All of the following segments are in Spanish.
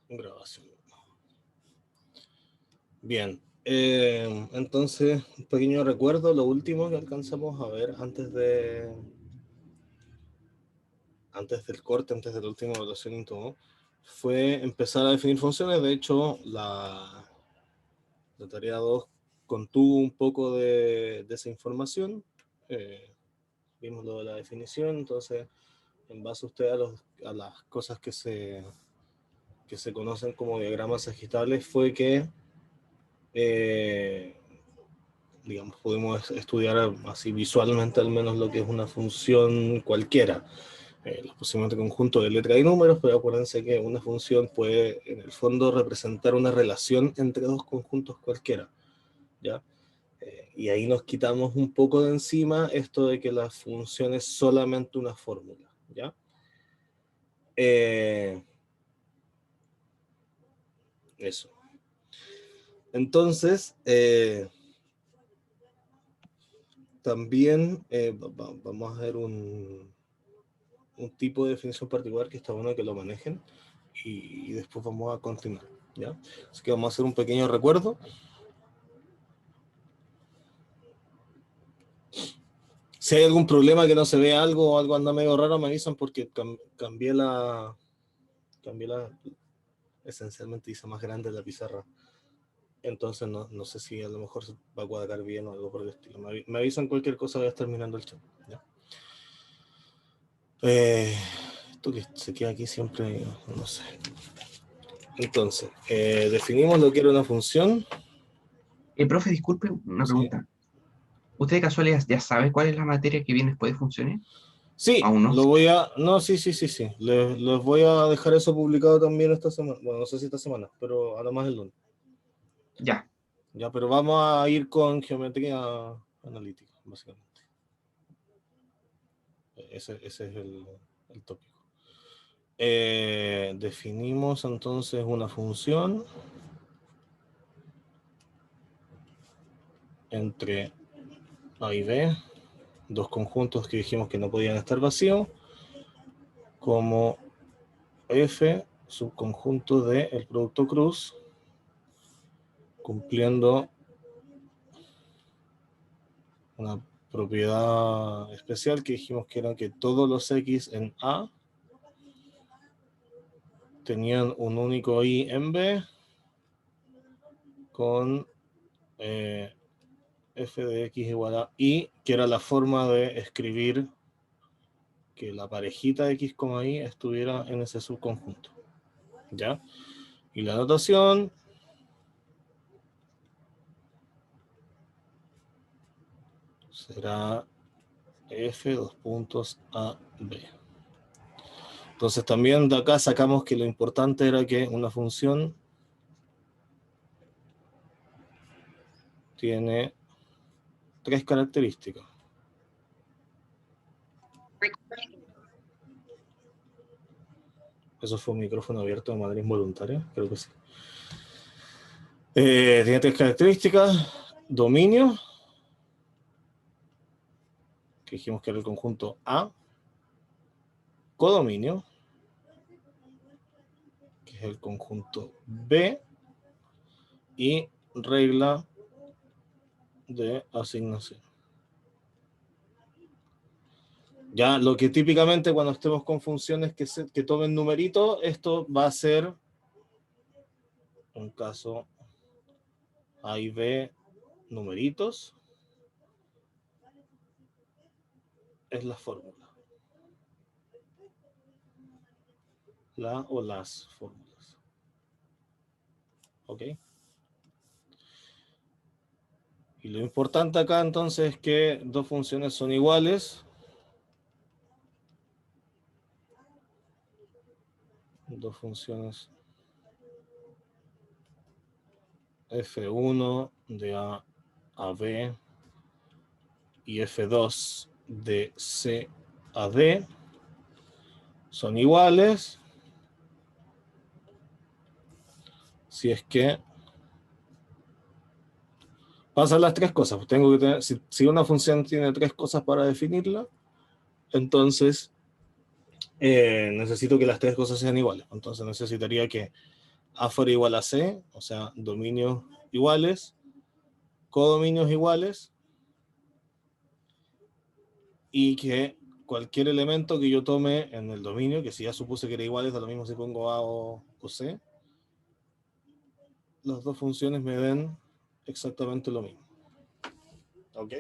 Grabación. Bien. Entonces, un pequeño recuerdo, lo último que alcanzamos a ver antes del corte, antes de la última evaluación en todo, fue empezar a definir funciones. De hecho, la tarea 2 contuvo un poco de esa información. Vimos lo de la definición, entonces, en base a usted a las cosas que se conocen como diagramas agitables, fue que digamos, pudimos estudiar así visualmente al menos lo que es una función cualquiera. Los procedimientos de conjunto de letras y números, pero acuérdense que una función puede en el fondo representar una relación entre dos conjuntos cualquiera, ¿ya? Y ahí nos quitamos un poco de encima esto de que la función es solamente una fórmula, ¿ya? Eso. Entonces, también vamos a ver un tipo de definición particular que está bueno que lo manejen y después vamos a continuar, ¿ya? Así que vamos a hacer un pequeño recuerdo. Si hay algún problema que no se ve algo o algo anda medio raro, me avisan porque cambié la esencialmente hice más grande la pizarra. Entonces no sé si a lo mejor se va a cuadrar bien o algo por el estilo. Me avisan cualquier cosa, voy a estar terminando el chat, ¿ya? Esto que se queda aquí siempre, no sé. Entonces, definimos lo que era una función. Profe, disculpe, una ¿Sí? pregunta. ¿Usted de casualidad ya sabe cuál es la materia que viene después de funciones? Sí, ¿Aún no? lo voy a... No, sí. Les voy a dejar eso publicado también esta semana. Bueno, no sé si esta semana, pero a lo más el lunes. Ya. Ya, pero vamos a ir con geometría analítica, básicamente. Ese es el tópico. Definimos entonces una función entre A y B, dos conjuntos que dijimos que no podían estar vacíos, como F, subconjunto del producto cruz, cumpliendo una propiedad especial que dijimos que era que todos los X en A tenían un único Y en B con F de X igual a Y, que era la forma de escribir que la parejita X, Y estuviera en ese subconjunto, ¿ya? Y la notación será F dos puntos A, B. Entonces también de acá sacamos que lo importante era que una función tiene tres características. ¿Eso fue un micrófono abierto de manera involuntaria? Creo que sí. Tiene tres características. Dominio, que dijimos que era el conjunto A. Codominio, que es el conjunto B. Y regla de asignación. Ya lo que típicamente cuando estemos con funciones que tomen numeritos, esto va a ser un caso A y B numeritos. Es la fórmula. La o las fórmulas. ¿Ok? Y lo importante acá entonces es que dos funciones son iguales. Dos funciones F1 de A a B y F2 de C a D son iguales si es que pasan las tres cosas. Tengo que tener, si una función tiene tres cosas para definirla, entonces necesito que las tres cosas sean iguales. Entonces necesitaría que A fuera igual a C, o sea, dominios iguales, codominios iguales, y que cualquier elemento que yo tome en el dominio, que si ya supuse que era igual, da lo mismo si pongo A o C, las dos funciones me den exactamente lo mismo. ¿Ok?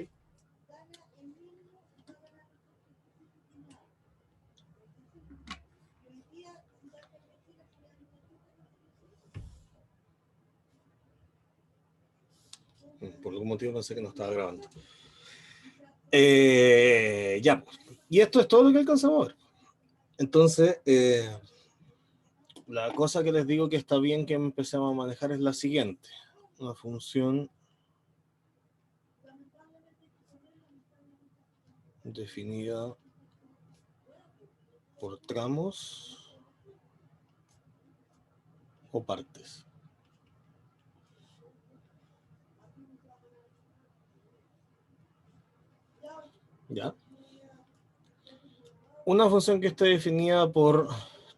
Por algún motivo pensé que no estaba grabando. Ya, y esto es todo lo que alcanzamos a ver. Entonces, la cosa que les digo que está bien que empecemos a manejar es la siguiente. Una función definida por tramos o partes. ¿Ya? Una función que esté definida por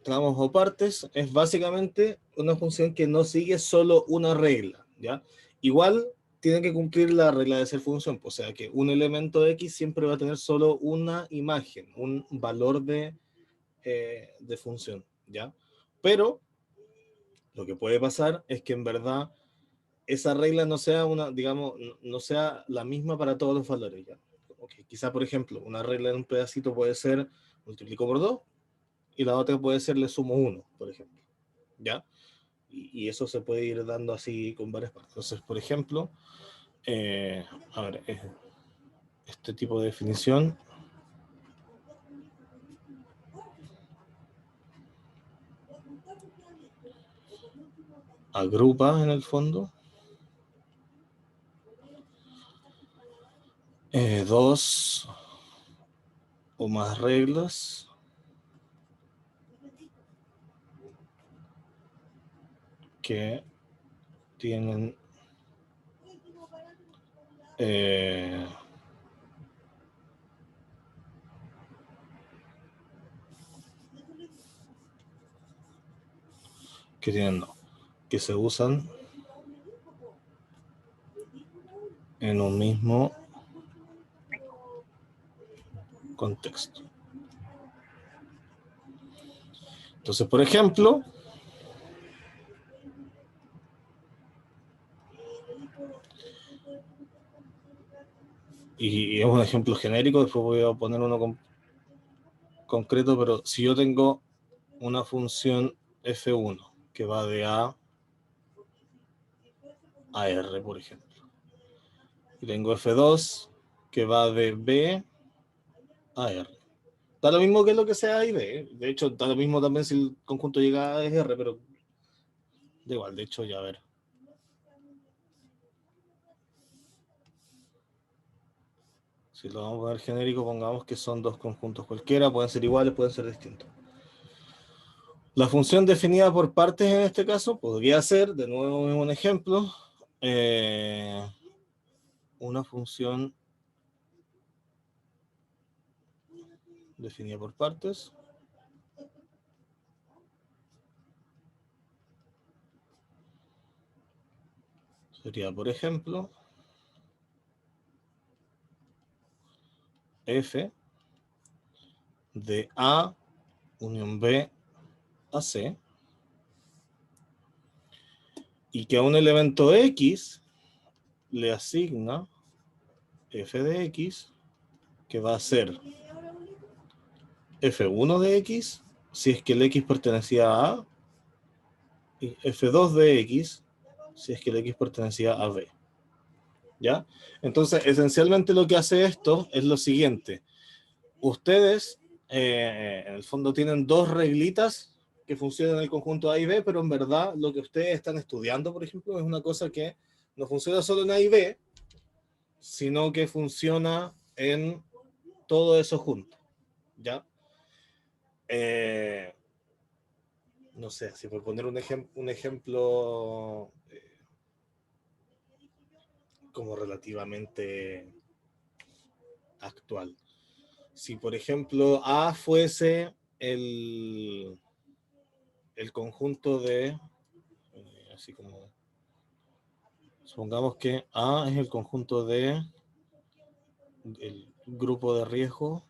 tramos o partes es básicamente una función que no sigue solo una regla, ¿ya? Igual tiene que cumplir la regla de ser función, o sea que un elemento X siempre va a tener solo una imagen, un valor de función, ¿ya? Pero lo que puede pasar es que en verdad esa regla no sea una, digamos, no sea la misma para todos los valores, ¿ya? Okay. Quizá, por ejemplo, una regla en un pedacito puede ser multiplico por 2 y la otra puede ser le sumo 1, por ejemplo, ¿ya? Y eso se puede ir dando así con varias partes. Entonces, por ejemplo, a ver, este tipo de definición agrupa en el fondo dos o más reglas que tienen que se usan en un mismo contexto. Entonces, por ejemplo, y es un ejemplo genérico, después voy a poner uno concreto, pero si yo tengo una función f1 que va de A a R, por ejemplo, y tengo f2 que va de B a R. Da lo mismo que lo que sea A y B. De hecho, da lo mismo también si el conjunto llega a R, pero da igual, de hecho, ya a ver. Si lo vamos a poner genérico, pongamos que son dos conjuntos cualquiera, pueden ser iguales, pueden ser distintos. La función definida por partes en este caso podría ser, de nuevo un ejemplo, una función definida por partes. Sería, por ejemplo, f de A unión B a C, y que a un elemento X le asigna f de X, que va a ser f1 de X, si es que el X pertenecía a A, y f2 de X, si es que el X pertenecía a B. ¿Ya? Entonces, esencialmente lo que hace esto es lo siguiente. Ustedes, en el fondo, tienen dos reglitas que funcionan en el conjunto A y B, pero en verdad lo que ustedes están estudiando, por ejemplo, es una cosa que no funciona solo en A y B, sino que funciona en todo eso junto. ¿Ya? No sé, si por poner un ejemplo como relativamente actual. Si, por ejemplo, A fuese el conjunto de así como, supongamos que A es el conjunto de el grupo de riesgo,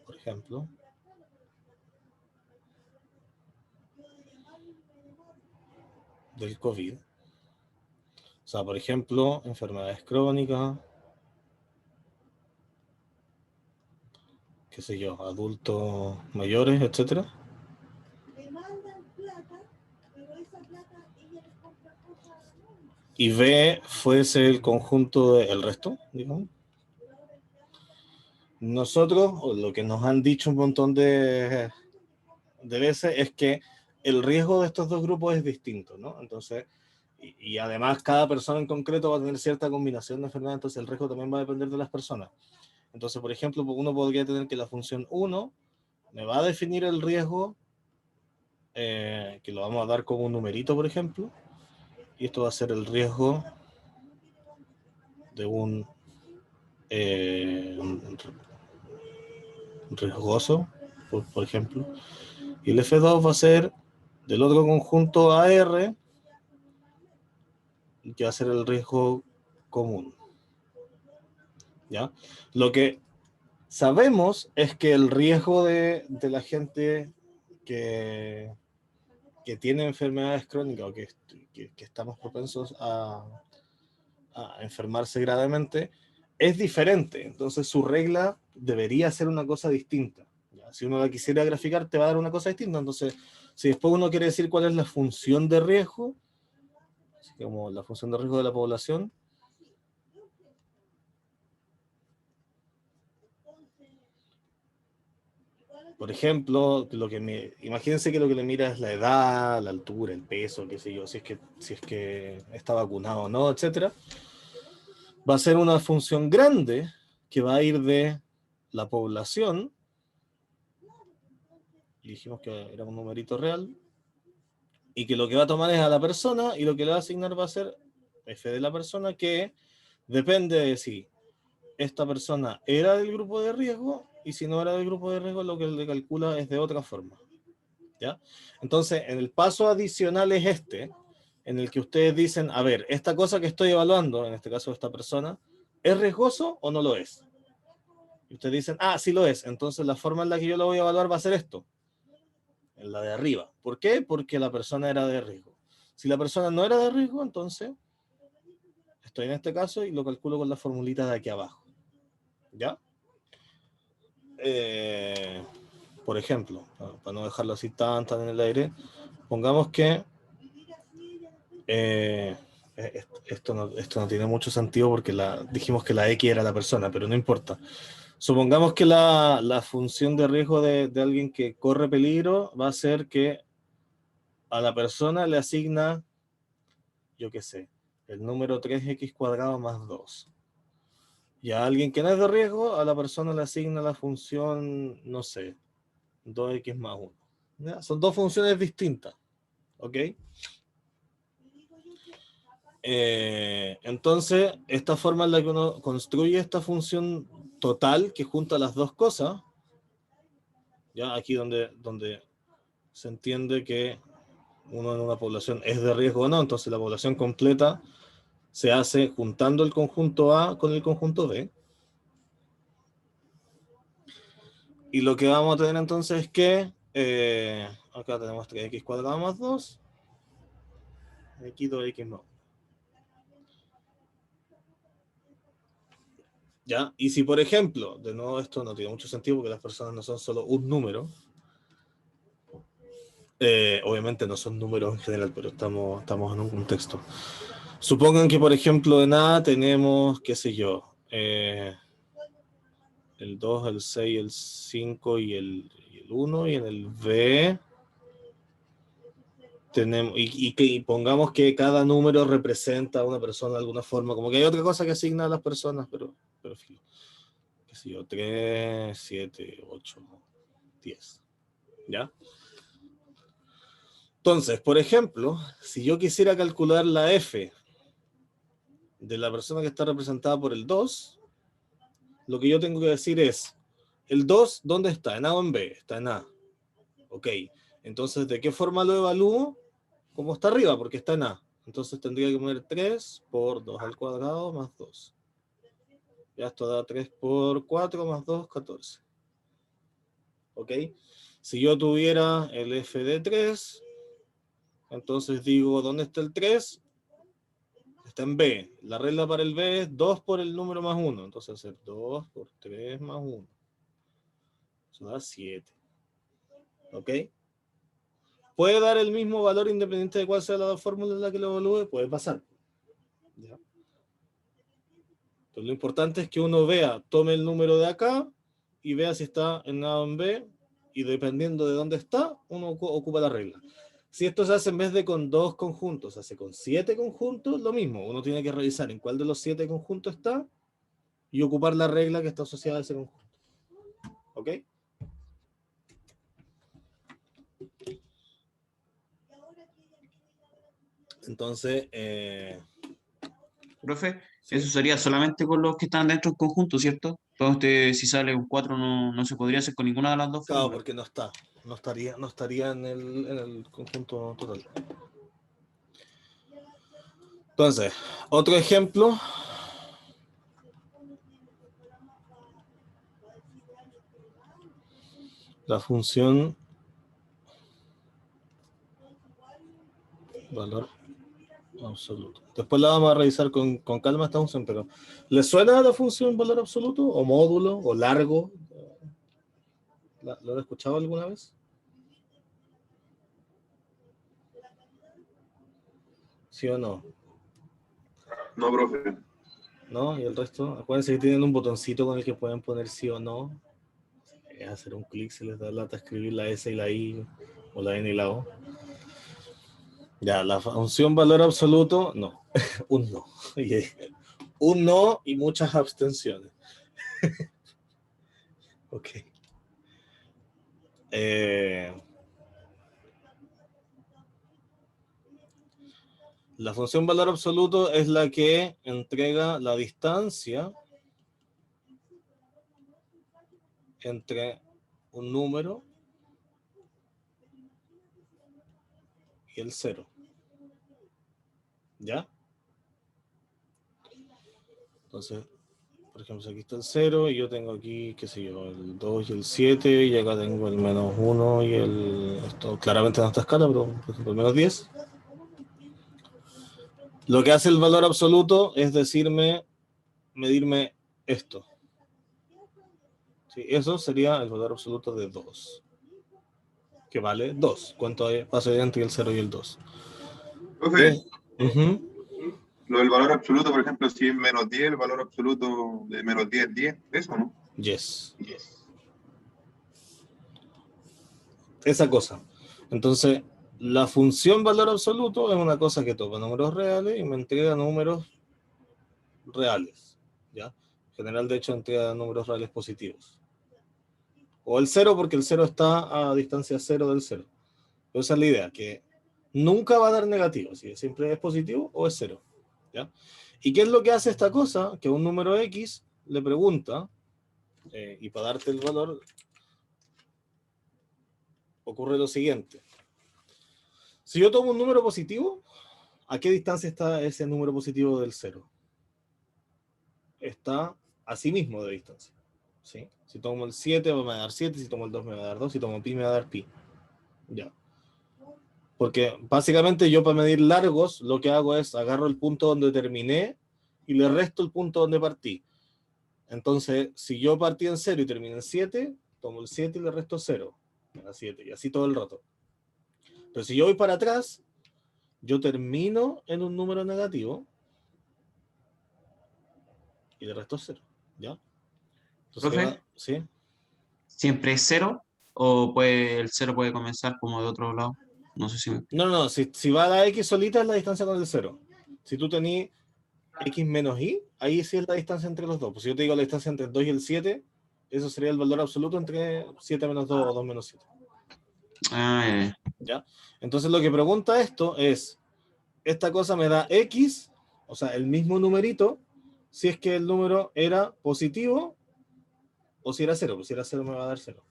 por ejemplo, del COVID. O sea, por ejemplo, enfermedades crónicas, qué sé yo, adultos mayores, etcétera. Y B fuese el conjunto del resto, digamos. Nosotros, o lo que nos han dicho un montón de veces, es que el riesgo de estos dos grupos es distinto, ¿no? Entonces, y además cada persona en concreto va a tener cierta combinación de enfermedades, entonces el riesgo también va a depender de las personas. Entonces, por ejemplo, uno podría tener que la función 1 me va a definir el riesgo, que lo vamos a dar como un numerito, por ejemplo, y esto va a ser el riesgo de un riesgoso, por ejemplo, y el F2 va a ser del otro conjunto AR, que va a ser el riesgo común. ¿Ya? Lo que sabemos es que el riesgo de la gente que tiene enfermedades crónicas o que estamos propensos a enfermarse gravemente es diferente. Entonces su regla debería ser una cosa distinta. ¿Ya? Si uno la quisiera graficar, te va a dar una cosa distinta. Entonces, si después uno quiere decir cuál es la función de riesgo, así como la función de riesgo de la población, por ejemplo, imagínense que lo que le mira es la edad, la altura, el peso, qué sé yo, si es que está vacunado o no, etcétera. Va a ser una función grande que va a ir de la población, y dijimos que era un numerito real, y que lo que va a tomar es a la persona, y lo que le va a asignar va a ser f de la persona, que depende de si esta persona era del grupo de riesgo, y si no era del grupo de riesgo, lo que le calcula es de otra forma. ¿Ya? Entonces, en el paso adicional es este, en el que ustedes dicen, a ver, esta cosa que estoy evaluando, en este caso esta persona, ¿es riesgoso o no lo es? Y ustedes dicen, ah, sí lo es. Entonces la forma en la que yo lo voy a evaluar va a ser esto, en la de arriba. ¿Por qué? Porque la persona era de riesgo. Si la persona no era de riesgo, entonces estoy en este caso y lo calculo con la formulita de aquí abajo. ¿Ya? Por ejemplo, para no dejarlo así tan en el aire, pongamos que esto no tiene mucho sentido porque dijimos que la X era la persona, pero no importa. Supongamos que la función de riesgo de alguien que corre peligro va a ser que a la persona le asigna, yo qué sé, el número 3x cuadrado más 2. Y a alguien que no es de riesgo, a la persona le asigna la función, no sé, 2x más 1. ¿Ya? Son dos funciones distintas. ¿Ok? Entonces, esta forma en la que uno construye esta función total que junta las dos cosas, ya aquí donde se entiende que uno en una población es de riesgo o no, entonces la población completa se hace juntando el conjunto A con el conjunto B. Y lo que vamos a tener entonces es que acá tenemos 3x cuadrado más 2, aquí 2x más 1. ¿Ya? Y si, por ejemplo, de nuevo esto no tiene mucho sentido porque las personas no son solo un número, obviamente no son números en general, pero estamos en un contexto. Supongan que, por ejemplo, en A tenemos, qué sé yo, el 2, el 6, el 5 y el 1, y en el B tenemos, y pongamos que cada número representa a una persona de alguna forma, como que hay otra cosa que asigna a las personas, pero qué sé yo, 3, 7, 8, 10, ¿ya? Entonces, por ejemplo, si yo quisiera calcular la F de la persona que está representada por el 2, lo que yo tengo que decir es, el 2, ¿dónde está? ¿En A o en B? Está en A. Ok, entonces, ¿de qué forma lo evalúo? Como está arriba, porque está en A. Entonces tendría que poner 3 por 2 al cuadrado más 2. Ya esto da 3 por 4 más 2, 14. ¿Ok? Si yo tuviera el f de 3, entonces digo, ¿dónde está el 3? Está en B. La regla para el B es 2 por el número más 1. Entonces hacer 2 por 3 más 1. Eso da 7. ¿Ok? ¿Puede dar el mismo valor independiente de cuál sea la fórmula en la que lo evalúe? Puede pasar. ¿Ya? Entonces lo importante es que uno vea, tome el número de acá y vea si está en A o en B, y dependiendo de dónde está, uno ocupa la regla. Si esto se hace en vez de con 2 conjuntos, se hace con 7 conjuntos, lo mismo. Uno tiene que revisar en cuál de los 7 conjuntos está y ocupar la regla que está asociada a ese conjunto. ¿Ok? Entonces, Profe, eso ¿sí? sería solamente con los que están dentro del conjunto, ¿cierto? Entonces, si sale un 4 no se podría hacer con ninguna de las dos Claro, fórmulas. porque no estaría en el conjunto total. Entonces, otro ejemplo. La función valor absoluto. Después la vamos a revisar con calma esta función, pero ¿le suena la función valor absoluto? ¿O módulo? ¿O largo? ¿Lo han escuchado alguna vez? ¿Sí o no? No, profe. ¿No? ¿Y el resto? Acuérdense que tienen un botoncito con el que pueden poner sí o no. Es hacer un clic, se les da lata escribir la S y la I, o la N y la O. Ya, la función valor absoluto, no. Un no. Un no y muchas abstenciones. Ok. La función valor absoluto es la que entrega la distancia entre un número y el 0. ¿Ya? Entonces, por ejemplo, aquí está el 0 y yo tengo aquí, qué sé yo, el 2 y el 7, y acá tengo el menos 1 y esto claramente no está a escala, pero por ejemplo el menos 10. Lo que hace el valor absoluto es medirme esto. ¿Sí? Eso sería el valor absoluto de 2, que vale 2. ¿Cuánto pasa entre el 0 y el 2? Profe, Uh-huh. lo del valor absoluto, por ejemplo, si es menos 10, el valor absoluto de menos 10, 10, ¿eso no? Yes. Esa cosa. Entonces, la función valor absoluto es una cosa que toma números reales y me entrega números reales. ¿Ya? En general, de hecho, entrega números reales positivos. O el 0, porque el 0 está a distancia 0 del 0. Pero esa es la idea, que nunca va a dar negativo. ¿Sí? Siempre es positivo o es 0. ¿Ya? ¿Y qué es lo que hace esta cosa? Que a un número X le pregunta, y para darte el valor, ocurre lo siguiente. Si yo tomo un número positivo, ¿a qué distancia está ese número positivo del 0? Está a sí mismo de distancia. ¿Sí? Si tomo el 7 me va a dar 7, si tomo el 2 me va a dar 2, si tomo pi me va a dar pi. Ya. Porque básicamente yo para medir largos lo que hago es agarro el punto donde terminé y le resto el punto donde partí. Entonces, si yo partí en 0 y terminé en 7, tomo el 7 y le resto 0. Me da 7 y así todo el rato. Pero si yo voy para atrás, yo termino en un número negativo y le resto 0. ¿Ya? Entonces, Profe, ¿sí? ¿siempre es 0? ¿O el 0 puede comenzar como de otro lado? No sé si me... No. Si va a la X solita es la distancia con el 0. Si tú tenés X menos Y, ahí sí es la distancia entre los dos. Pues si yo te digo la distancia entre el 2 y el 7, eso sería el valor absoluto entre 7 menos 2 o 2 menos 7. Ah, ¿Ya? Entonces lo que pregunta esto es, esta cosa me da X, o sea, el mismo numerito, si es que el número era positivo o si era 0. Pues si era 0 me va a dar 0.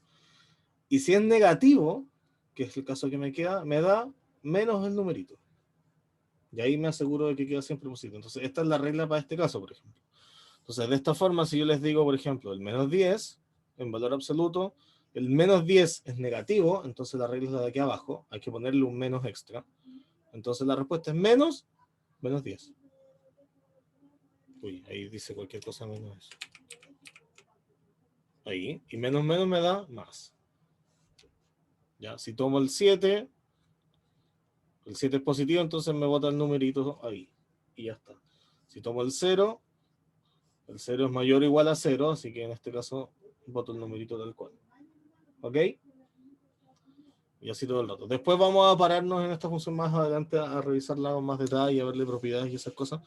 Y si es negativo, que es el caso que me queda, me da menos el numerito. Y ahí me aseguro de que queda siempre positivo. Entonces, esta es la regla para este caso, por ejemplo. Entonces, de esta forma, si yo les digo, por ejemplo, el menos 10 en valor absoluto, el menos 10 es negativo, entonces la regla es la de aquí abajo, hay que ponerle un menos extra. Entonces la respuesta es menos 10. Uy, ahí dice cualquier cosa menos eso. Ahí, y menos me da más. Ya, si tomo el 7 es positivo, entonces me bota el numerito ahí. Y ya está. Si tomo el 0 es mayor o igual a 0, así que en este caso boto el numerito tal cual. ¿Ok? Y así todo el rato. Después vamos a pararnos en esta función más adelante a revisarla con más detalle, a verle propiedades y esas cosas.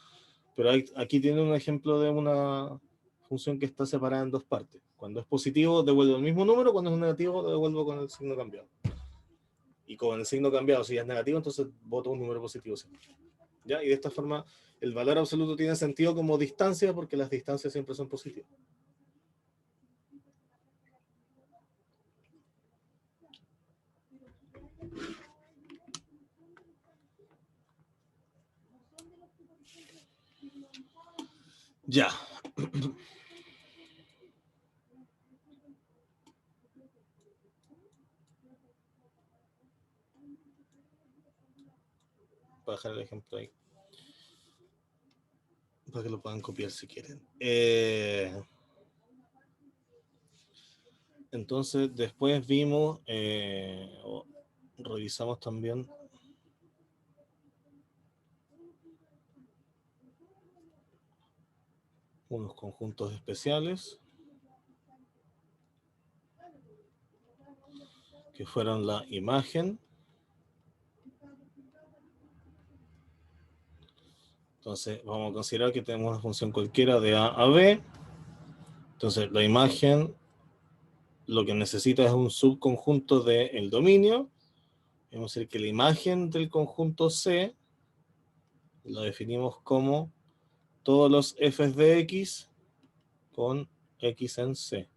Pero aquí tiene un ejemplo de una función que está separada en dos partes. Cuando es positivo, devuelvo el mismo número. Cuando es negativo, lo devuelvo con el signo cambiado. Y con el signo cambiado, si es negativo, entonces voto un número positivo siempre. ¿Ya? Y de esta forma, el valor absoluto tiene sentido como distancia, porque las distancias siempre son positivas. Ya. Voy a dejar el ejemplo ahí, para que lo puedan copiar si quieren. Entonces, después vimos, revisamos también unos conjuntos especiales, que fueron la imagen. Entonces, vamos a considerar que tenemos una función cualquiera de A a B. Entonces, la imagen lo que necesita es un subconjunto del dominio. Vamos a decir que la imagen del conjunto C la definimos como todos los f's de X con X en C.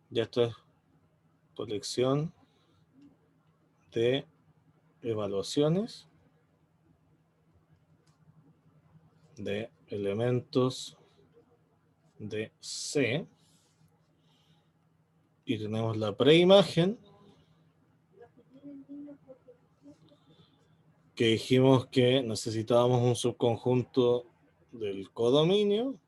Ya esto es colección de evaluaciones de elementos de C. Y tenemos la preimagen, que dijimos que necesitábamos un subconjunto del codominio.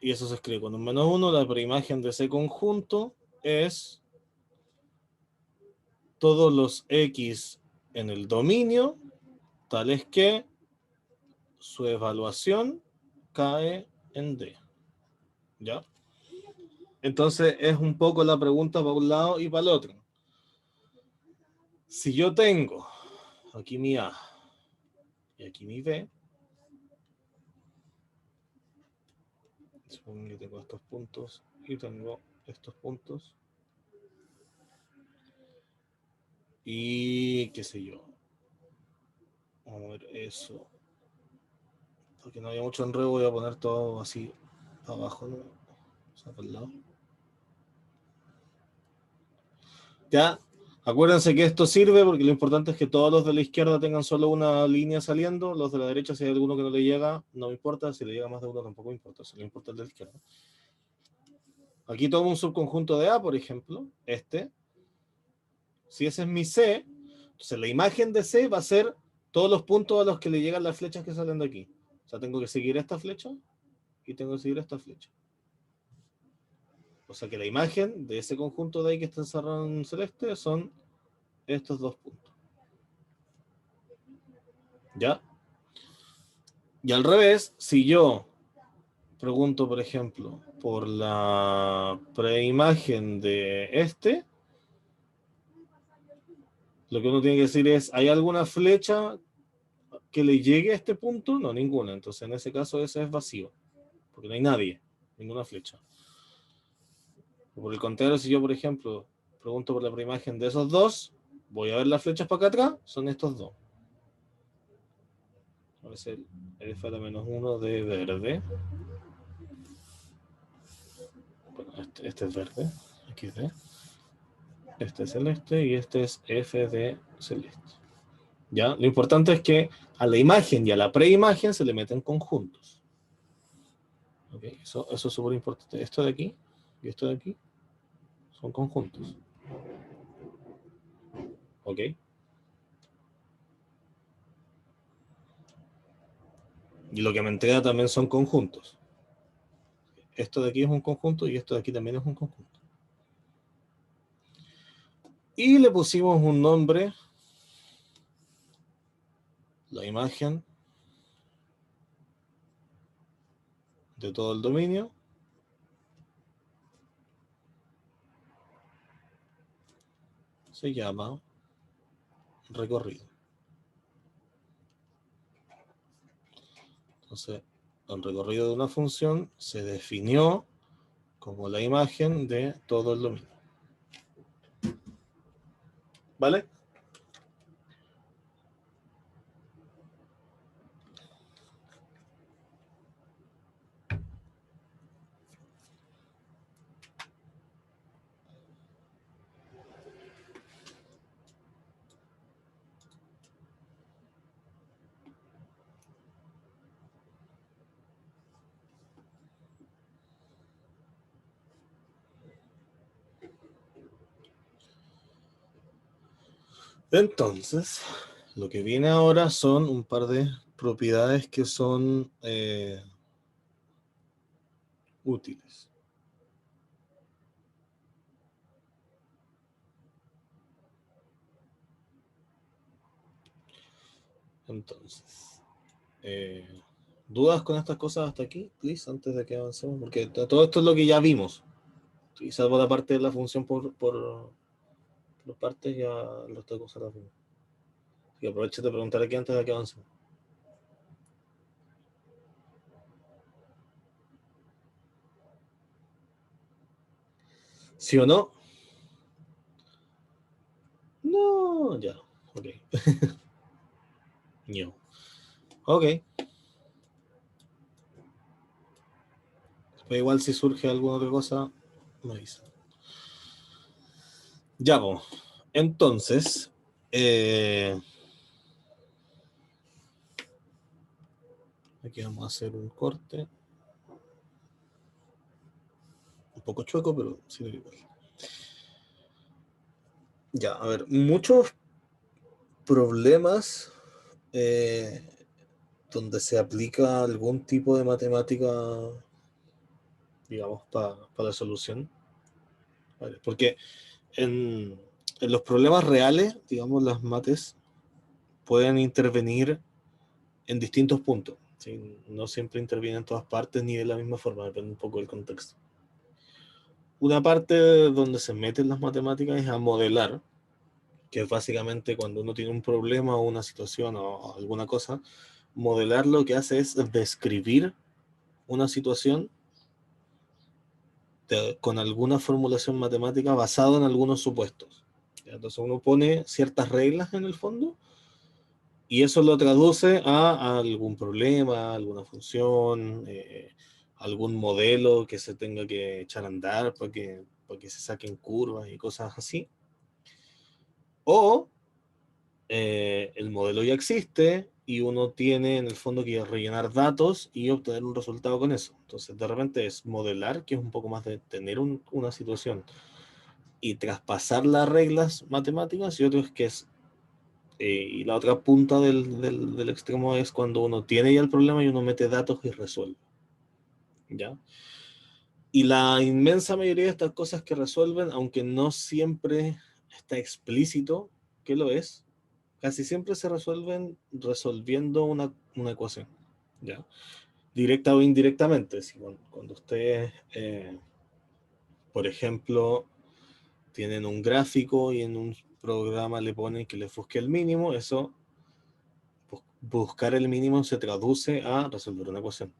Y eso se escribe con un menos 1. La preimagen de ese conjunto es todos los X en el dominio, tales que su evaluación cae en D. ¿Ya? Entonces es un poco la pregunta para un lado y para el otro. Si yo tengo aquí mi A y aquí mi B, supongo que tengo estos puntos y tengo estos puntos, y qué sé yo, vamos a ver eso, porque no haya mucho enredo, voy a poner todo así abajo, ¿no? O sea, por el lado. Ya, acuérdense que esto sirve porque lo importante es que todos los de la izquierda tengan solo una línea saliendo, los de la derecha, si hay alguno que no le llega, no me importa, si le llega más de uno tampoco me importa, solo importa el de la izquierda. Aquí tomo un subconjunto de A, por ejemplo, este. Si ese es mi C, entonces la imagen de C va a ser todos los puntos a los que le llegan las flechas que salen de aquí. O sea, tengo que seguir esta flecha y tengo que seguir esta flecha. O sea que la imagen de ese conjunto de ahí que está encerrado en celeste son estos dos puntos. ¿Ya? Y al revés, si yo pregunto, por ejemplo, por la preimagen de este, lo que uno tiene que decir es, ¿hay alguna flecha que le llegue a este punto? No, ninguna. Entonces, en ese caso, ese es vacío. Porque no hay nadie, ninguna flecha. Por el contrario, si yo, por ejemplo, pregunto por la preimagen de esos dos, voy a ver las flechas para acá atrás, son estos dos. A ver si el F-1 de verde. Bueno, este es verde, XD. Este es celeste y este es f de celeste. ¿Ya? Lo importante es que a la imagen y a la preimagen se le meten conjuntos. ¿Okay? Eso es súper importante. Esto de aquí y esto de aquí son conjuntos. ¿Ok? Y lo que me entrega también son conjuntos. Esto de aquí es un conjunto y esto de aquí también es un conjunto. Y le pusimos un nombre, la imagen de todo el dominio. Se llama recorrido. Entonces, el recorrido de una función se definió como la imagen de todo el dominio. ¿Vale? Entonces, lo que viene ahora son un par de propiedades que son útiles. Entonces, ¿dudas con estas cosas hasta aquí, please, antes de que avancemos? Porque todo esto es lo que ya vimos. Y salvo la parte de la función por partes, ya las otras cosas las vimos. Y aprovecho de preguntar aquí antes de que avancemos. ¿Sí o no? No, ya, ok. No. Ok. Pero igual si surge alguna otra cosa, me avisa. Ya, pues. Entonces, aquí vamos a hacer un corte. Un poco chueco, pero sí igual. Ya, a ver, muchos problemas donde se aplica algún tipo de matemática, digamos, para la solución. ¿Vale? Porque en los problemas reales, digamos, las mates pueden intervenir en distintos puntos. ¿Sí? No siempre intervienen en todas partes ni de la misma forma, depende un poco del contexto. Una parte donde se meten las matemáticas es a modelar, que es básicamente cuando uno tiene un problema o una situación o alguna cosa, modelar lo que hace es describir una situación con alguna formulación matemática basada en algunos supuestos. Entonces uno pone ciertas reglas en el fondo y eso lo traduce a algún problema, alguna función, algún modelo que se tenga que echar a andar para que se saquen curvas y cosas así. O el modelo ya existe y uno tiene en el fondo que rellenar datos y obtener un resultado con eso. Entonces de repente es modelar, que es un poco más de tener una situación y traspasar las reglas matemáticas, y otro es que es, y la otra punta del extremo es cuando uno tiene ya el problema y uno mete datos y resuelve. ¿Ya? Y la inmensa mayoría de estas cosas que resuelven, aunque no siempre está explícito que lo es, casi siempre se resuelven resolviendo una ecuación, ¿ya? Directa o indirectamente. Si cuando ustedes, por ejemplo, tienen un gráfico y en un programa le ponen que les busque el mínimo, eso, buscar el mínimo se traduce a resolver una ecuación,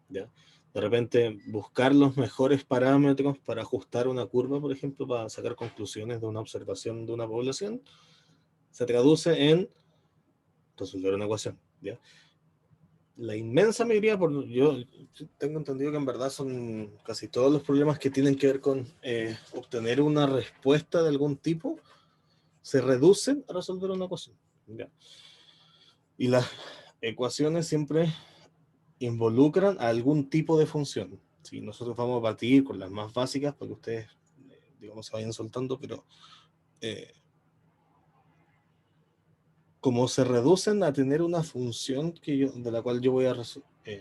¿ya? De repente, buscar los mejores parámetros para ajustar una curva, por ejemplo, para sacar conclusiones de una observación de una población, se traduce en resolver una ecuación, ¿ya? la inmensa mayoría, yo tengo entendido que en verdad son casi todos los problemas que tienen que ver con obtener una respuesta de algún tipo, se reducen a resolver una ecuación. ¿Ya? Y las ecuaciones siempre involucran a algún tipo de función. ¿Sí? Nosotros vamos a partir con las más básicas para que ustedes, digamos, se vayan soltando, pero como se reducen a tener una función de la cual yo voy a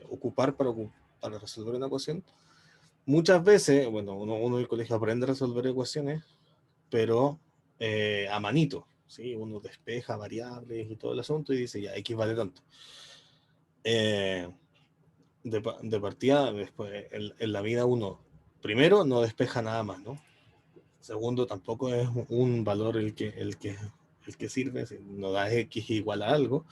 ocupar para resolver una ecuación, muchas veces, bueno, uno en el colegio aprende a resolver ecuaciones, pero a manito, ¿sí? Uno despeja variables y todo el asunto y dice, ya, X vale tanto. De partida, después, en la vida uno, primero, no despeja nada más, ¿no? Segundo, tampoco es un valor el que sirve, si no da X igual a algo.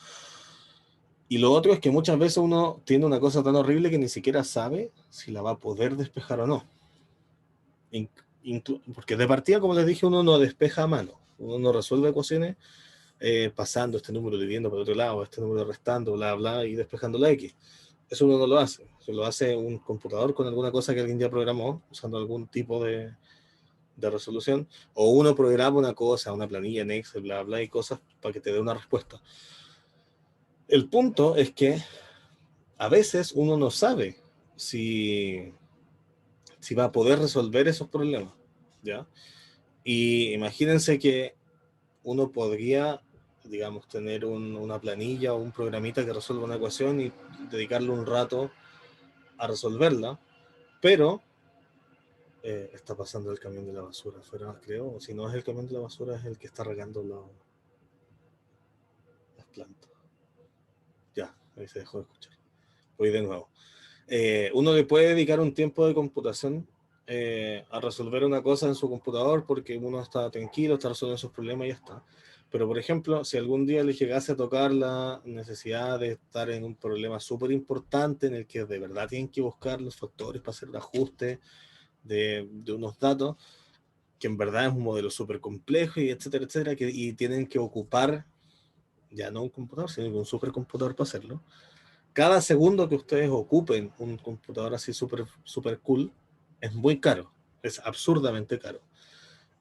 Y lo otro es que muchas veces uno tiene una cosa tan horrible que ni siquiera sabe si la va a poder despejar o no. Porque de partida, como les dije, uno no despeja a mano. Uno no resuelve ecuaciones pasando este número dividiendo por otro lado, este número restando, bla, bla, y despejando la X. Eso uno no lo hace. Eso lo hace un computador con alguna cosa que alguien ya programó, usando algún tipo de resolución, o uno programa una cosa, una planilla en Excel, bla, bla, y cosas para que te dé una respuesta. El punto es que a veces uno no sabe si va a poder resolver esos problemas, ¿ya? Y imagínense que uno podría, digamos, tener una planilla o un programita que resuelva una ecuación y dedicarle un rato a resolverla, pero está pasando el camión de la basura afuera, creo. Si no es el camión de la basura, es el que está regando las plantas. Ya, ahí se dejó de escuchar. Voy de nuevo. Uno le puede dedicar un tiempo de computación a resolver una cosa en su computador porque uno está tranquilo, está resolviendo sus problemas y ya está. Pero, por ejemplo, si algún día le llegase a tocar la necesidad de estar en un problema súper importante en el que de verdad tienen que buscar los factores para hacer el ajuste de unos datos, que en verdad es un modelo súper complejo y etcétera, etcétera, y tienen que ocupar ya no un computador, sino un supercomputador para hacerlo. Cada segundo que ustedes ocupen un computador así súper super cool es muy caro, es absurdamente caro.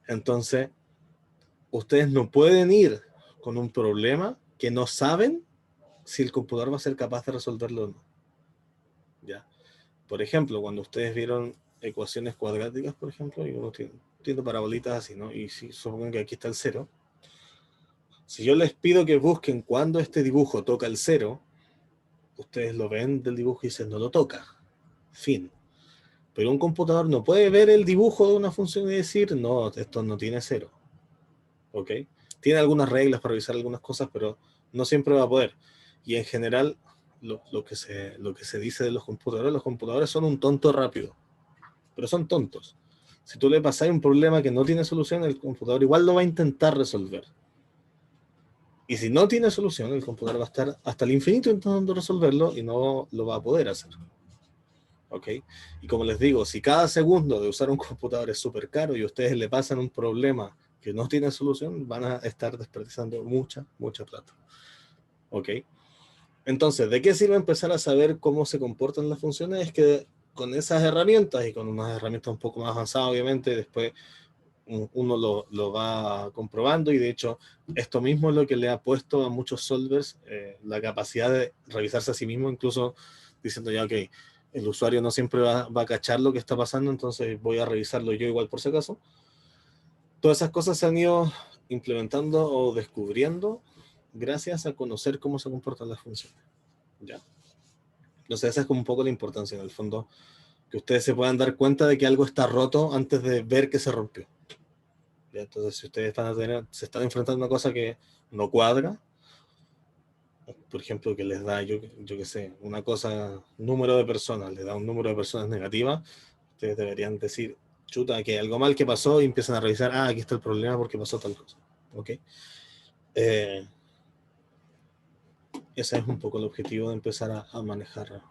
Entonces, ustedes no pueden ir con un problema que no saben si el computador va a ser capaz de resolverlo o no. ¿Ya? Por ejemplo, cuando ustedes vieron ecuaciones cuadráticas, por ejemplo, y uno tiene parabolitas así, ¿no? Y si supongan que aquí está el cero, si yo les pido que busquen cuando este dibujo toca el cero, ustedes lo ven del dibujo y dicen, no lo toca. Fin. Pero un computador no puede ver el dibujo de una función y decir, no, esto no tiene cero. ¿Ok? Tiene algunas reglas para revisar algunas cosas, pero no siempre va a poder. Y en general, lo que se dice de los computadores son un tonto rápido. Pero son tontos. Si tú le pasas un problema que no tiene solución, el computador igual lo va a intentar resolver. Y si no tiene solución, el computador va a estar hasta el infinito intentando resolverlo y no lo va a poder hacer. ¿Ok? Y como les digo, si cada segundo de usar un computador es súper caro y ustedes le pasan un problema que no tiene solución, van a estar desperdiciando mucha plata. ¿Ok? Entonces, ¿de qué sirve empezar a saber cómo se comportan las funciones? Es que con esas herramientas y con unas herramientas un poco más avanzadas, obviamente, después uno lo va comprobando y de hecho esto mismo es lo que le ha puesto a muchos solvers la capacidad de revisarse a sí mismo, incluso diciendo ya, ok, el usuario no siempre va a cachar lo que está pasando, entonces voy a revisarlo yo igual por si acaso. Todas esas cosas se han ido implementando o descubriendo gracias a conocer cómo se comportan las funciones. ¿Ya? Entonces esa es como un poco la importancia en el fondo, que ustedes se puedan dar cuenta de que algo está roto antes de ver que se rompió. ¿Ya? Entonces si ustedes se están enfrentando a una cosa que no cuadra, por ejemplo, que les da, yo qué sé, una cosa, número de personas, les da un número de personas negativa, ustedes deberían decir, chuta, que hay algo mal que pasó y empiezan a revisar, aquí está el problema porque pasó tal cosa. ¿Ok? Ese es un poco el objetivo de empezar a manejar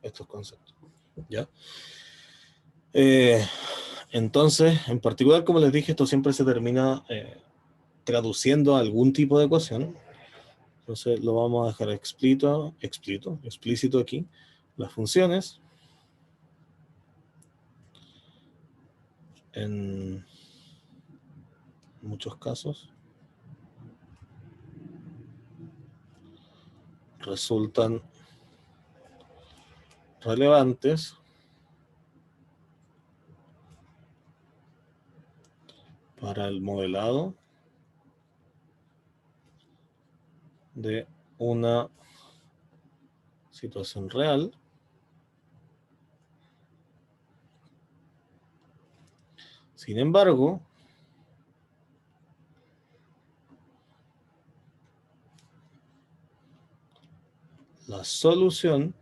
estos conceptos. ¿Ya? Entonces, en particular, como les dije, esto siempre se termina traduciendo a algún tipo de ecuación. Entonces lo vamos a dejar explícito aquí. Las funciones en muchos casos resultan relevantes para el modelado de una situación real Sin embargo, la solución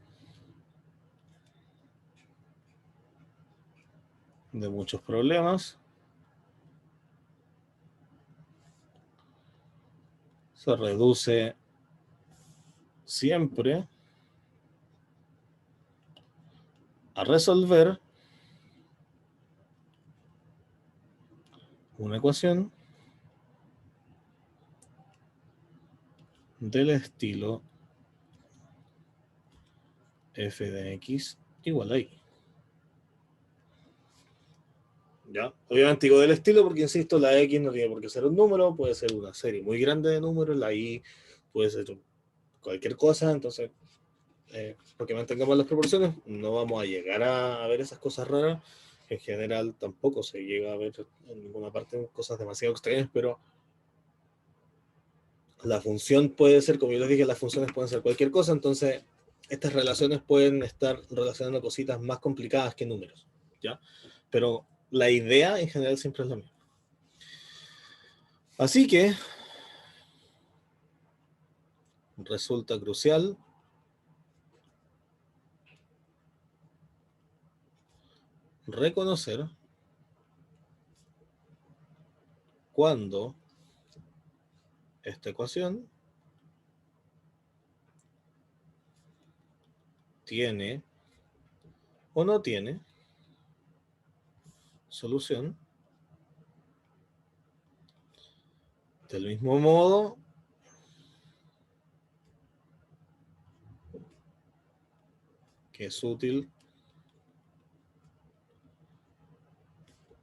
de muchos problemas se reduce siempre a resolver una ecuación del estilo f de x igual a y. ¿Ya? Obviamente digo del estilo porque, insisto, la x no tiene por qué ser un número, puede ser una serie muy grande de números, la y puede ser cualquier cosa, entonces, porque mantengamos las proporciones, no vamos a llegar a ver esas cosas raras. En general tampoco se llega a ver en ninguna parte cosas demasiado extrañas, pero la función puede ser, como yo les dije, las funciones pueden ser cualquier cosa, entonces estas relaciones pueden estar relacionando cositas más complicadas que números, ¿ya? Pero la idea en general siempre es la misma. Así que resulta crucial reconocer cuando esta ecuación tiene o no tiene solución. Del mismo modo que es útil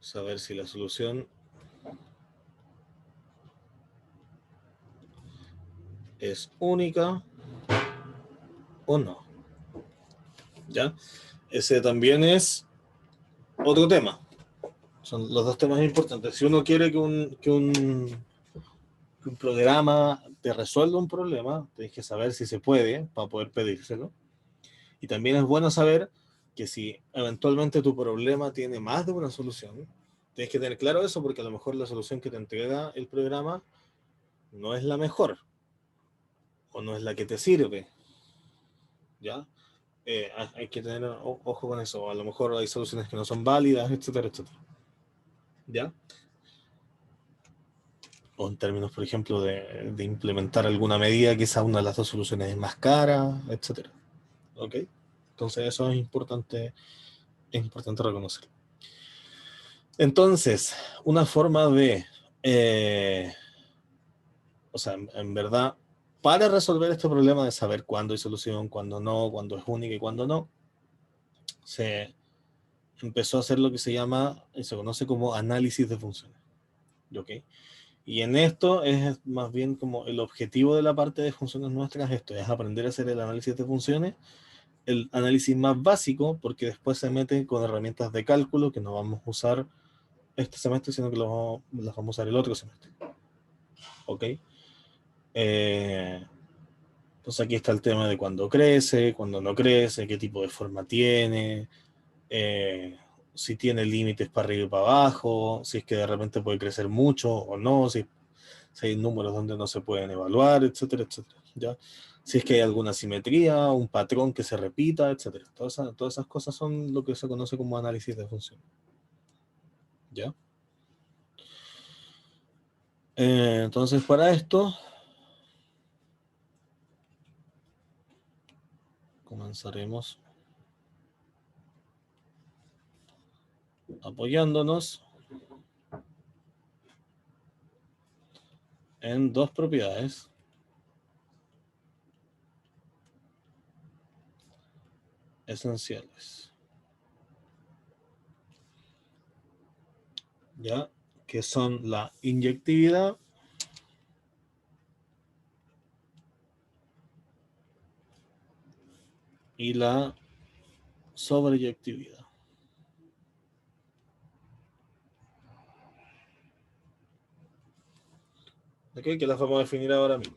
saber si la solución es única o no. ¿Ya? Ese también es otro tema. Son los dos temas importantes. Si uno quiere que un programa te resuelva un problema, tienes que saber si se puede para poder pedírselo. Y también es bueno saber que si eventualmente tu problema tiene más de una solución, tienes que tener claro eso porque a lo mejor la solución que te entrega el programa no es la mejor o no es la que te sirve. ¿Ya? Hay que tener ojo con eso. A lo mejor hay soluciones que no son válidas, etcétera, etcétera. ¿Ya? O en términos, por ejemplo, de implementar alguna medida, quizá una de las dos soluciones es más cara, etcétera. ¿Ok? Entonces eso es importante reconocer. Entonces, una forma de, o sea, en verdad, para resolver este problema de saber cuándo hay solución, cuándo no, cuándo es única y cuándo no, se empezó a hacer lo que se llama y se conoce como análisis de funciones. ¿Ok? Y en esto es más bien como el objetivo de la parte de funciones nuestras, esto es aprender a hacer el análisis de funciones, el análisis más básico, porque después se mete con herramientas de cálculo que no vamos a usar este semestre, sino que las vamos a usar el otro semestre. ¿Ok? Entonces aquí está el tema de cuándo crece, cuándo no crece, qué tipo de forma tiene, si tiene límites para arriba y para abajo, si es que de repente puede crecer mucho o no, si hay números donde no se pueden evaluar, etcétera, etcétera. ¿Ya? Si es que hay alguna simetría, un patrón que se repita, etcétera. Todas esas cosas son lo que se conoce como análisis de funciones. ¿Ya? Entonces, para esto, comenzaremos apoyándonos en dos propiedades esenciales. ¿Ya? Que son la inyectividad y la sobreyectividad. ¿Ok? Que las vamos a definir ahora mismo.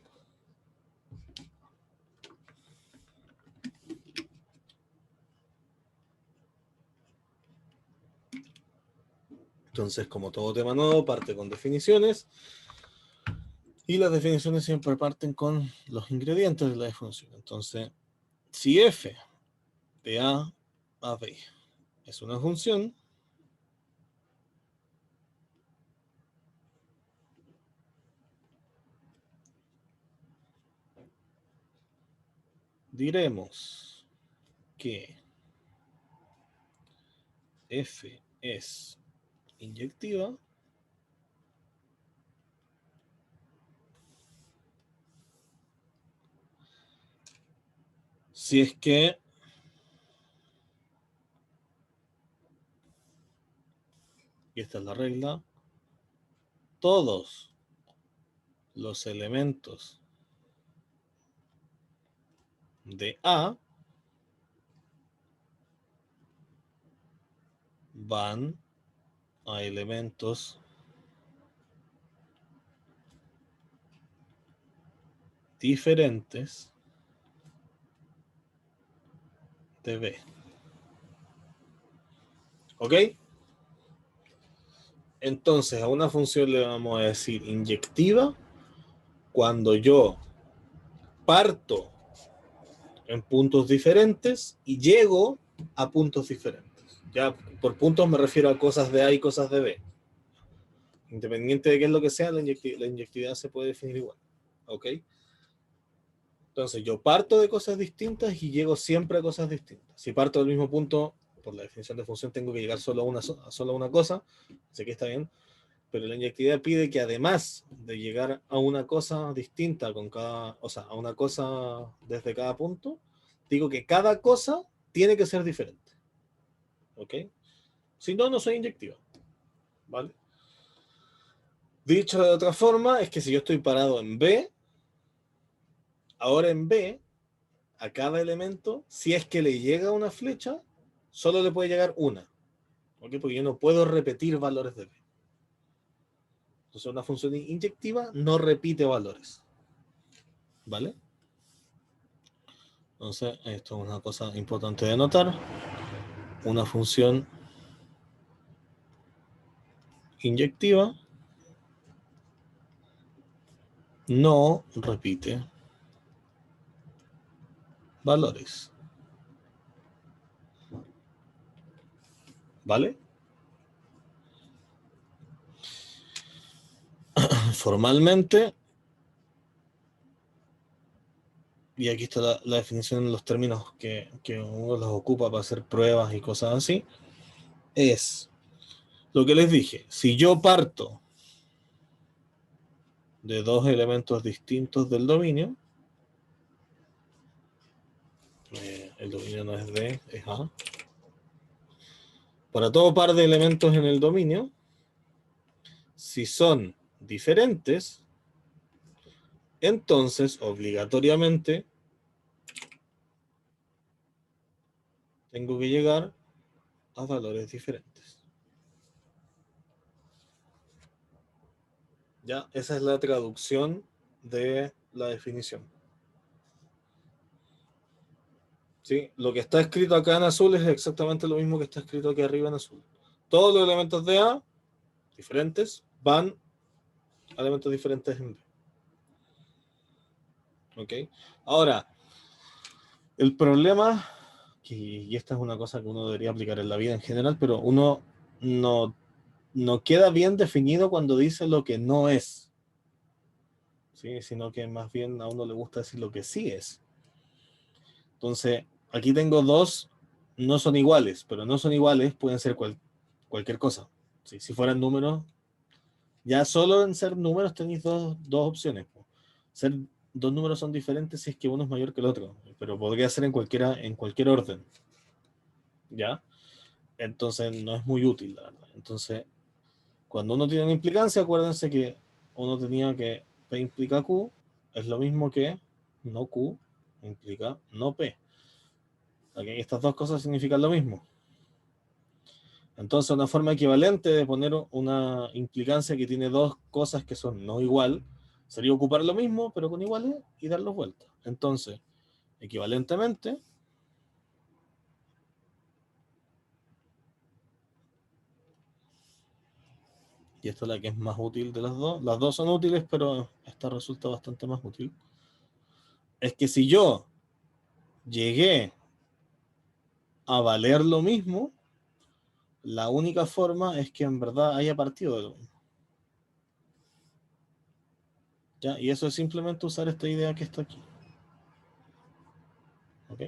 Entonces, como todo tema nuevo, parte con definiciones. Y las definiciones siempre parten con los ingredientes de la función. Entonces, si f de a b es una función, diremos que f es inyectiva si es que y esta es la regla, todos los elementos de A van a elementos diferentes de B. ¿Ok? Entonces a una función le vamos a decir inyectiva cuando yo parto en puntos diferentes y llego a puntos diferentes. Ya por puntos me refiero a cosas de A y cosas de B. Independiente de qué es lo que sea, la inyectividad se puede definir igual. ¿Ok? Entonces yo parto de cosas distintas y llego siempre a cosas distintas. Si parto del mismo punto, por la definición de función tengo que llegar solo a una cosa, así que está bien. Pero la inyectividad pide que además de llegar a una cosa distinta con cada, o sea, a una cosa desde cada punto, digo que cada cosa tiene que ser diferente. ¿Ok? Si no, no soy inyectiva. ¿Vale? Dicho de otra forma, es que si yo estoy parado en B, ahora en B, a cada elemento, si es que le llega una flecha, solo le puede llegar una. ¿Ok? Porque yo no puedo repetir valores de B. Entonces una función inyectiva no repite valores. ¿Vale? Entonces, esto es una cosa importante de notar. Una función inyectiva no repite valores. ¿Vale? Formalmente, y aquí está la definición de los términos que uno los ocupa para hacer pruebas y cosas así, es lo que les dije. Si yo parto de dos elementos distintos del dominio, el dominio no es D, es A. Para todo par de elementos en el dominio, si son diferentes, entonces obligatoriamente tengo que llegar a valores diferentes. Ya, esa es la traducción de la definición. ¿Sí? Lo que está escrito acá en azul es exactamente lo mismo que está escrito aquí arriba en azul. Todos los elementos de A, diferentes, van a elementos diferentes en B. ¿Ok? Ahora, el problema, y esta es una cosa que uno debería aplicar en la vida en general, pero uno no queda bien definido cuando dice lo que no es. ¿Sí? Sino que más bien a uno le gusta decir lo que sí es. Entonces, aquí tengo dos, no son iguales, pero no son iguales, pueden ser cualquier cosa. ¿Sí? Si fueran números, ya solo en ser números tenéis dos opciones. Ser dos números son diferentes si es que uno es mayor que el otro, pero podría ser en cualquier orden. ¿ya? Entonces no es muy útil, la verdad. Entonces, cuando uno tiene una implicancia, acuérdense que uno tenía que P implica Q, es lo mismo que no Q implica no P. ¿Okay? Estas dos cosas significan lo mismo. Entonces, una forma equivalente de poner una implicancia que tiene dos cosas que son no igual sería ocupar lo mismo, pero con iguales y darlos vueltas. Entonces, equivalentemente, y esta es la que es más útil de las dos son útiles, pero esta resulta bastante más útil, es que si yo llegué a valer lo mismo, la única forma es que en verdad haya partido de lo mismo. ¿Ya? Y eso es simplemente usar esta idea que está aquí. ¿Ok?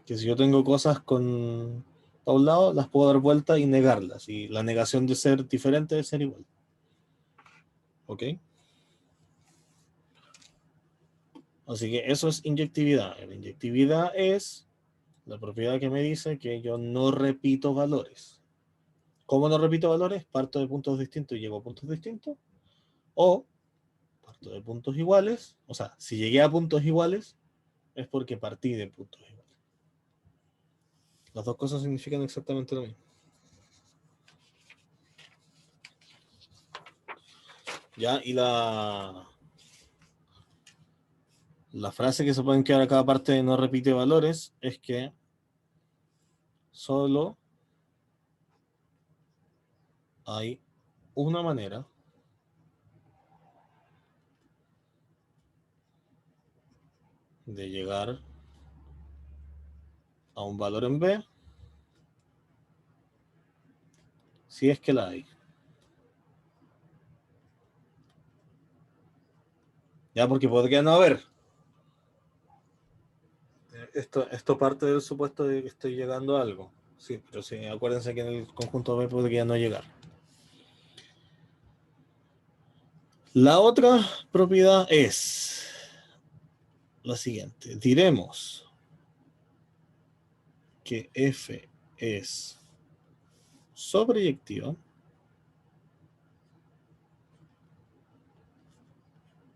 Que si yo tengo cosas con a un lado, las puedo dar vuelta y negarlas. Y la negación de ser diferente es ser igual. ¿Ok? Así que eso es inyectividad. La inyectividad es la propiedad que me dice que yo no repito valores. ¿Cómo no repito valores? Parto de puntos distintos y llego a puntos distintos. O parto de puntos iguales. O sea, si llegué a puntos iguales, es porque partí de puntos iguales. Las dos cosas significan exactamente lo mismo. ¿Ya? Y la frase que se pueden quedar a cada parte de no repite valores es que solo hay una manera de llegar a un valor en B si es que la hay. Ya, porque podría no haber. Esto parte del supuesto de que estoy llegando a algo. Sí, pero sí, acuérdense que en el conjunto B podría no llegar. La otra propiedad es la siguiente. Diremos que F es sobreyectiva.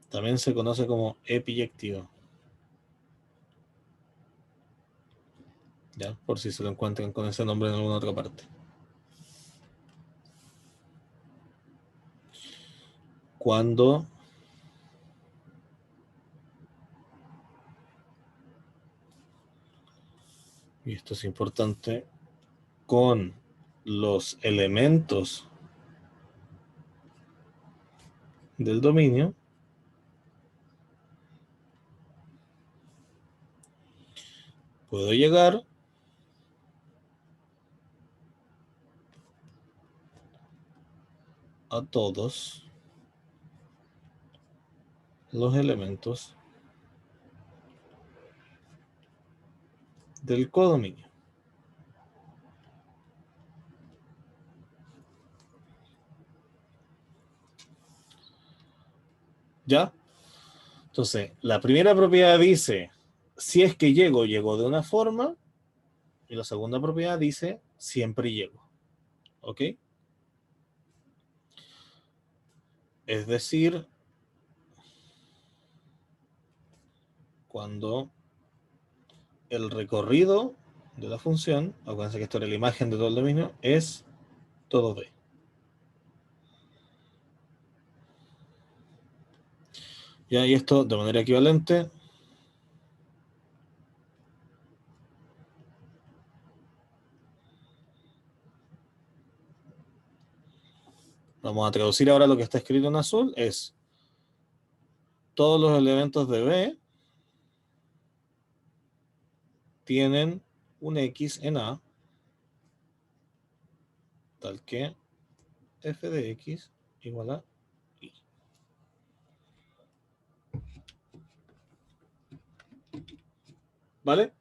También se conoce como epiyectiva. ¿Ya? Por si se lo encuentran con ese nombre en alguna otra parte. Cuando y esto es importante, con los elementos del dominio puedo llegar a todos los elementos del codominio. ¿Ya? Entonces, la primera propiedad dice, si es que llego, llego de una forma, y la segunda propiedad dice, siempre llego. ¿Ok? Es decir, cuando el recorrido de la función, acuérdense que esto era la imagen de todo el dominio, es todo B. Ya, y esto de manera equivalente vamos a traducir ahora lo que está escrito en azul, es todos los elementos de B tienen un X en A, tal que f de X igual a Y. ¿Vale?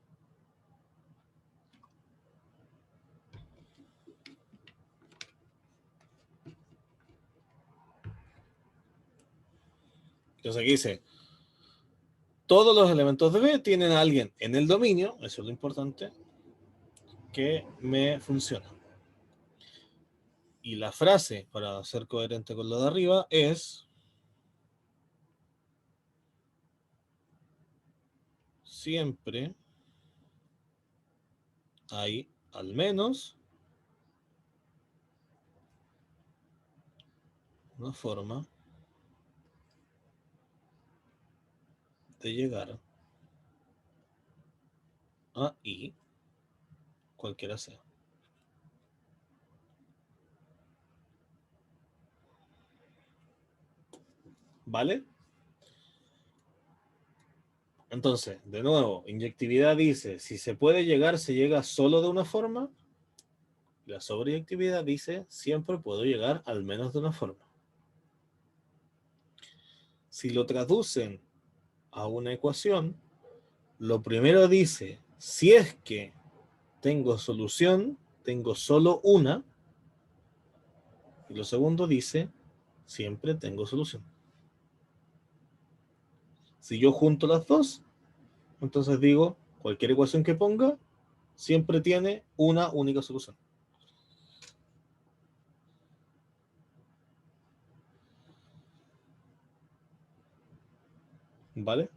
Entonces aquí dice, todos los elementos de B tienen a alguien en el dominio, eso es lo importante, que me funciona. Y la frase, para ser coherente con lo de arriba, es siempre hay al menos una forma de llegar a I, cualquiera sea. ¿Vale? Entonces, de nuevo, inyectividad dice, si se puede llegar, se llega solo de una forma. La sobreyectividad dice, siempre puedo llegar al menos de una forma. Si lo traducen a una ecuación, lo primero dice, si es que tengo solución, tengo solo una. Y lo segundo dice, siempre tengo solución. Si yo junto las dos, entonces digo, cualquier ecuación que ponga, siempre tiene una única solución. ¿Vale?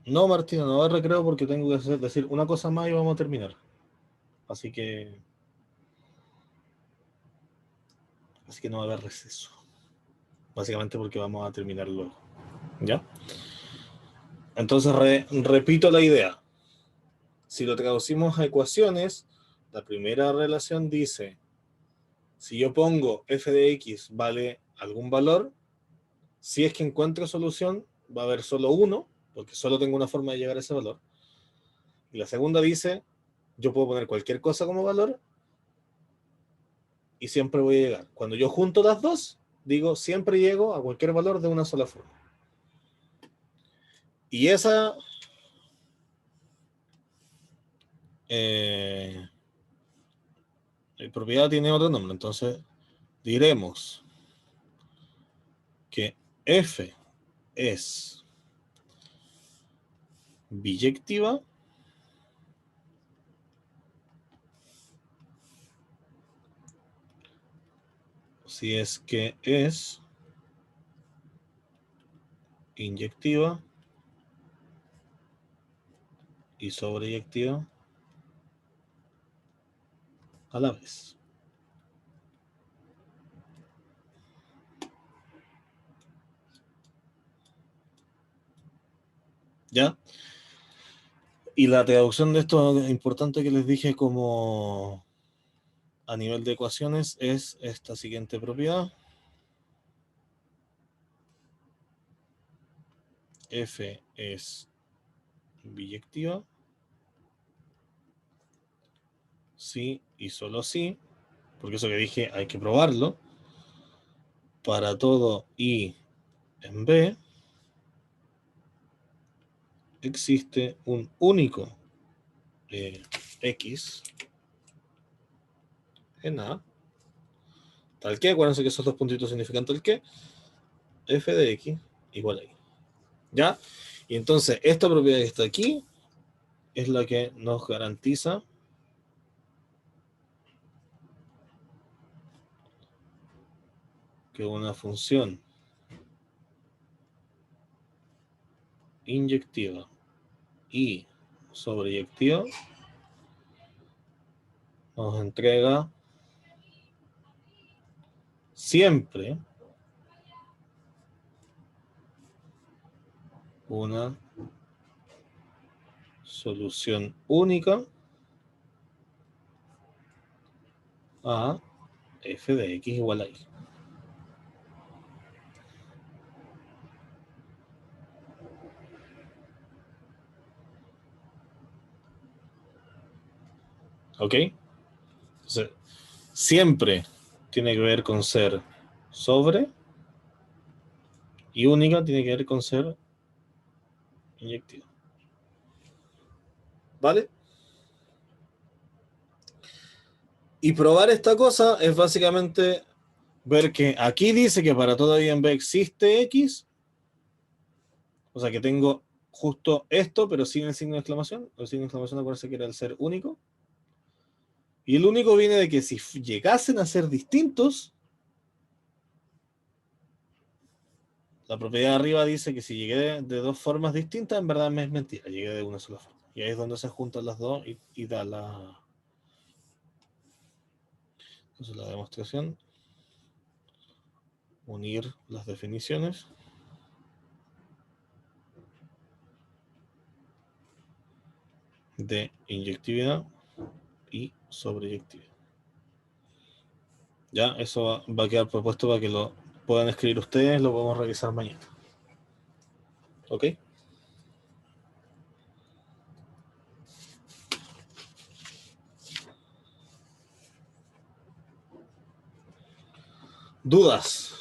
No, Martina, no va a recreo porque tengo que decir una cosa más y vamos a terminar. Así que no va a haber receso. Básicamente porque vamos a terminar luego. ¿Ya? Entonces repito la idea. Si lo traducimos a ecuaciones, la primera relación dice, si yo pongo f de x vale algún valor, si es que encuentro solución, va a haber solo uno, porque solo tengo una forma de llegar a ese valor. Y la segunda dice, yo puedo poner cualquier cosa como valor y siempre voy a llegar. Cuando yo junto las dos, digo, siempre llego a cualquier valor de una sola forma. Y esa propiedad tiene otro nombre. Entonces, diremos que f es biyectiva si es que es inyectiva y sobreyectiva a la vez. ¿Ya? Y la traducción de esto importante que les dije como a nivel de ecuaciones es esta siguiente propiedad. F es biyectiva si y solo si, porque eso que dije hay que probarlo, para todo I en B existe un único X en A, tal que, acuérdense que esos dos puntitos significan tal que, f de X igual a Y. ¿Ya? Y entonces esta propiedad que está aquí es la que nos garantiza que una función inyectiva y sobreyectiva nos entrega siempre una solución única a f de x igual a y. ¿Ok? Entonces, siempre tiene que ver con ser sobre y única tiene que ver con ser inyectiva. ¿Vale? Y probar esta cosa es básicamente ver que aquí dice que para todo I en B existe X, o sea que tengo justo esto, pero sin el signo de exclamación. El signo de exclamación acuérdense que era el ser único. Y el único viene de que si llegasen a ser distintos, la propiedad de arriba dice que si llegué de dos formas distintas, en verdad me es mentira, llegué de una sola forma. Y ahí es donde se juntan las dos y da la... Entonces la demostración, unir las definiciones. De inyectividad y sobreyectividad. Ya, eso va a quedar propuesto para que lo puedan escribir ustedes, lo podemos revisar mañana. ¿Ok? ¿Dudas?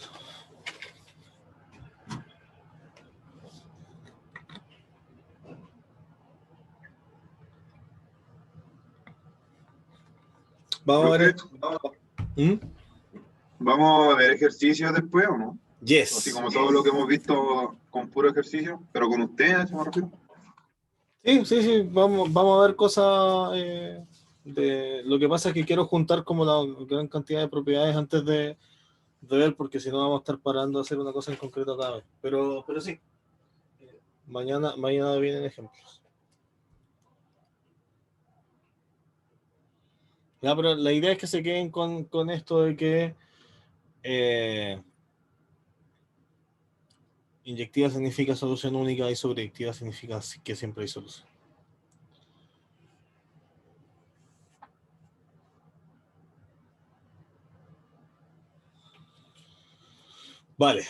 Vamos a ver. ¿Mm? ¿Vamos a ver ejercicios después o no? Yes. Así como todo lo que hemos visto con puro ejercicio, pero con ustedes, ¿se me refiero? Sí. Vamos a ver cosas de... Lo que pasa es que quiero juntar como la gran cantidad de propiedades antes de ver, porque si no vamos a estar parando a hacer una cosa en concreto cada vez. Pero sí. Mañana vienen ejemplos. Ya, pero la idea es que se queden con esto de que inyectiva significa solución única y sobreyectiva significa que siempre hay solución. Vale.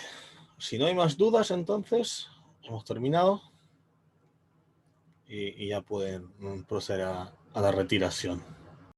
Si no hay más dudas, entonces hemos terminado y ya pueden proceder a la retiración.